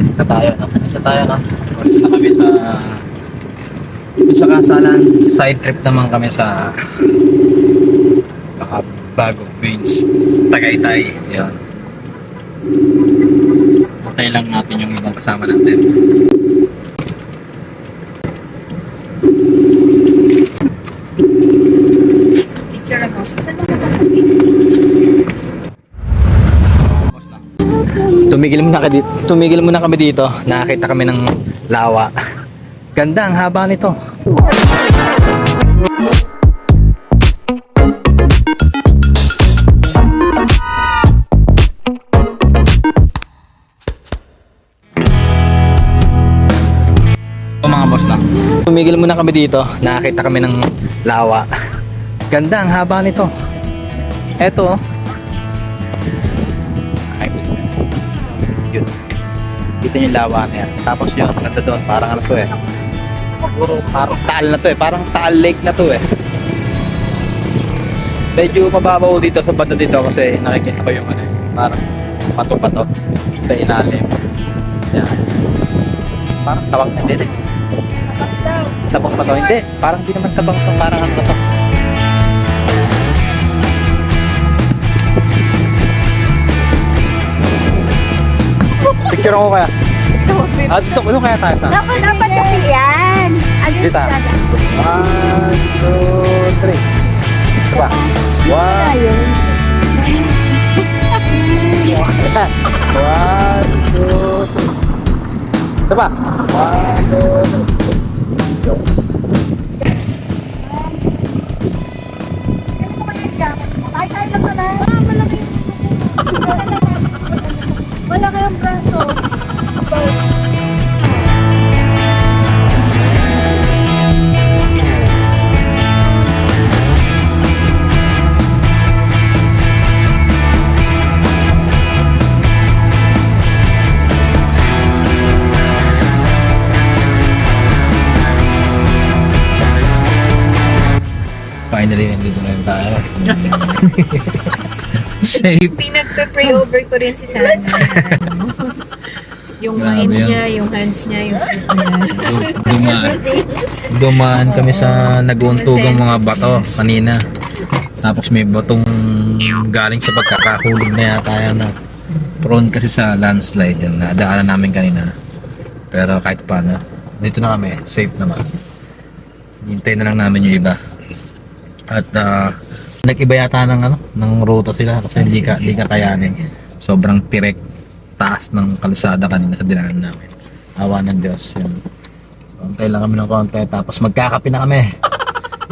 Alis na tayo, no? Alis na tayo, no? Alis na kami sa kasalan. Side trip naman kami sa Bago Queens, Tagaytay. Yan. Patay lang natin yung ibang kasama natin. Picture ako. Saan mo Tumigil muna kami dito. Nakakita kami ng lawa. Ganda ang haba nito. O mga boss na. Tumigil muna kami dito. Nakakita kami ng lawa. Ganda ang haba nito. Eto. Yun. Dito yung lawa na yan. Tapos yun, ganda doon. Parang ano to eh. Parang Taal na to eh. Parang Taal Lake na to eh. Medyo mababaw dito sa banda dito kasi nakikita ko yung ano eh. Parang pato-pato sa ilalim. Yan. Parang tabang na din eh. Tabang pa to. Hindi. Parang di naman tabang to. Parang ano to. Picture ako kaya. Dito ano kaya tayo sa? Dapat kasi yan. Dito. 1, 2, 3. Diba? 1, 2, 3. Diba? 1, 2, Ay, tayo lang ka na. Malaki. Wala kayong braso. Finally, nandito na rin tayo. Safe. Pinagpe-pray over ko rin si Sana. Yung Grabe mind yun. niya, yung hands niya, yung feet niya. Dumaan kami sa nag-uuntugang mga bato kanina. Tapos may batong galing sa pagkakahulog na yata yan na prone kasi sa landslide yan na daanan namin kanina. Pero kahit paano, dito na kami, safe naman. Hintay na lang namin yung iba. At nag-iba yata ng ruta sila kasi hindi ka kayanin. Sobrang tirek taas ng kalsada kanina sa dinaanan namin. Awa ng Diyos. Yan. Konti lang kami ng konti. Tapos magkakape na kami.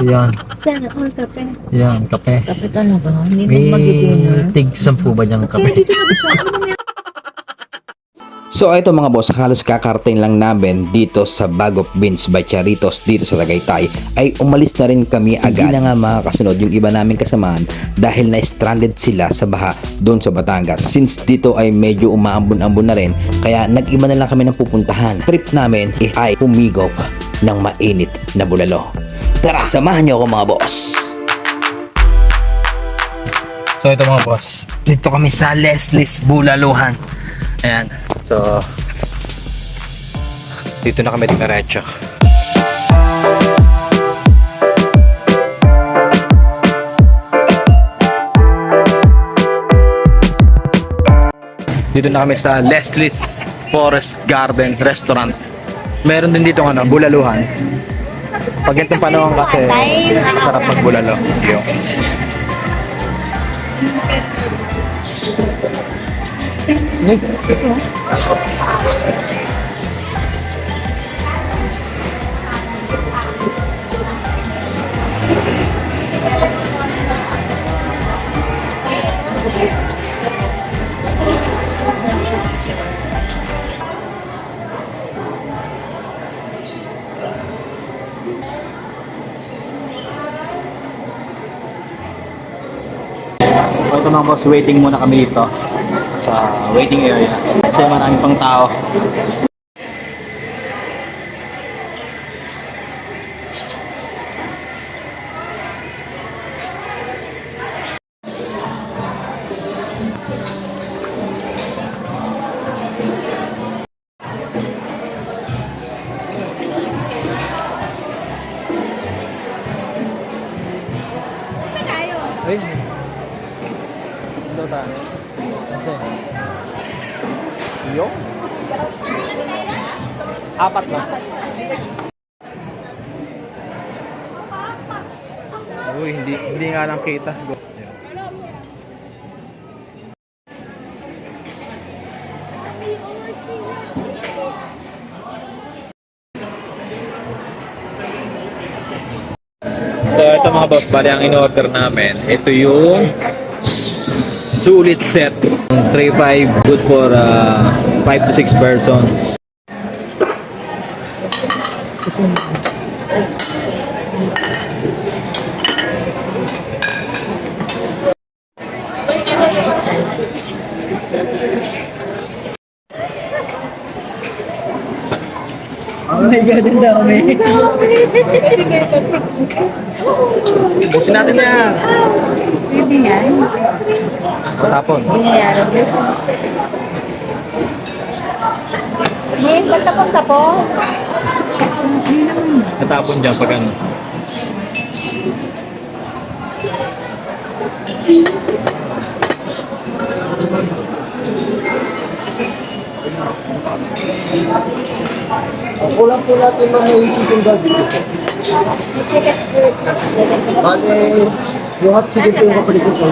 Yan. Sana, kape. Yan, kape. Kape talaga. Hindi May na mag-dinner. tig 10 ba diyang kape? Dito na gusto. So ito mga boss, halos kakarating lang namin dito sa Bago Queens by Charitos dito sa Tagaytay ay umalis na rin kami agad. Hindi na nga makakasunod yung iba naming kasamahan dahil na-stranded sila sa baha doon sa Batangas. Since dito ay medyo umaambon-ambon na rin kaya nag-iba na lang kami ng pupuntahan. Trip namin ay humigop ng mainit na bulalo. Tara, samahan niyo ako mga boss! So ito mga boss, dito kami sa Leslie's Bulaluhan. Ayan. So dito na kami diretso. Dito na kami sa Leslie's Forest Garden Restaurant. Meron din dito bulaluhan. Pag itong panahon kasi sarap magbulalo. Yung ito mga boss, waiting muna kami dito sa waiting area kasi maraming pang tao. Apat ba? Uy, hindi nga lang kita. So ito mga boss, bali ang in-order namin. Ito yung sulit set. 3-5, good for 5 to 6 persons. Oh my God, ang dami. Buksin natin yan. Pwede yan. Tapon. Nangyayari mo. Ngayon, magtapon-tapon. Natapon dyan pag ano. Kulang po natin mga chicken barbecue. Bale, yung hot chicken po yung kapalit ko.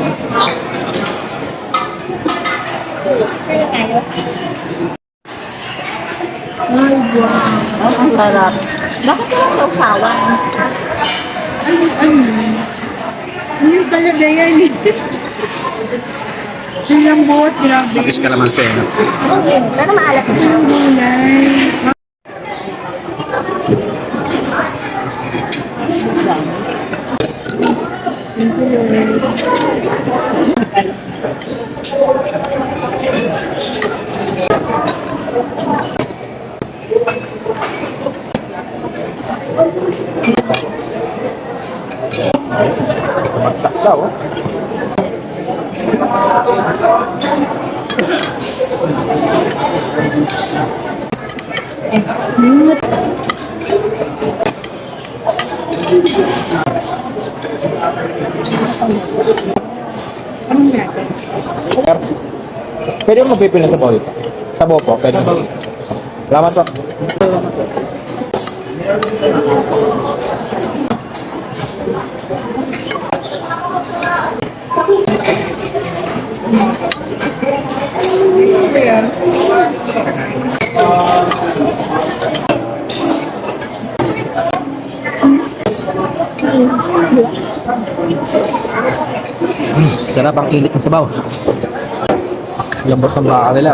Ay, wow. Ang sarap. Bakit lang sa usawan? Ano? Ano talaga yan eh? Silang buhat, grabe. Matis ka naman sa'yo. Pero maalas din. Ang gulay. Magsak daw. Pwede mo mapipil na sa bowl? Sa bowl po? Pwede mo? Salamat po. Sarap ang init ng sabaw. Lambot ng baka nila.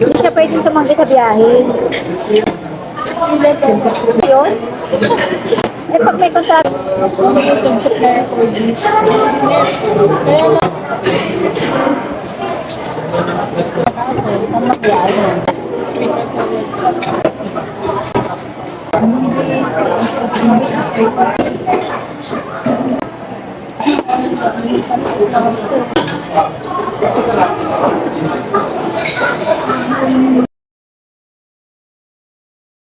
Hindi siya pwedeng tumanggi sa biyahe. Yun? Eh, pag may kontrata, may concept na for this. Kaya lang, ang magbiyahe.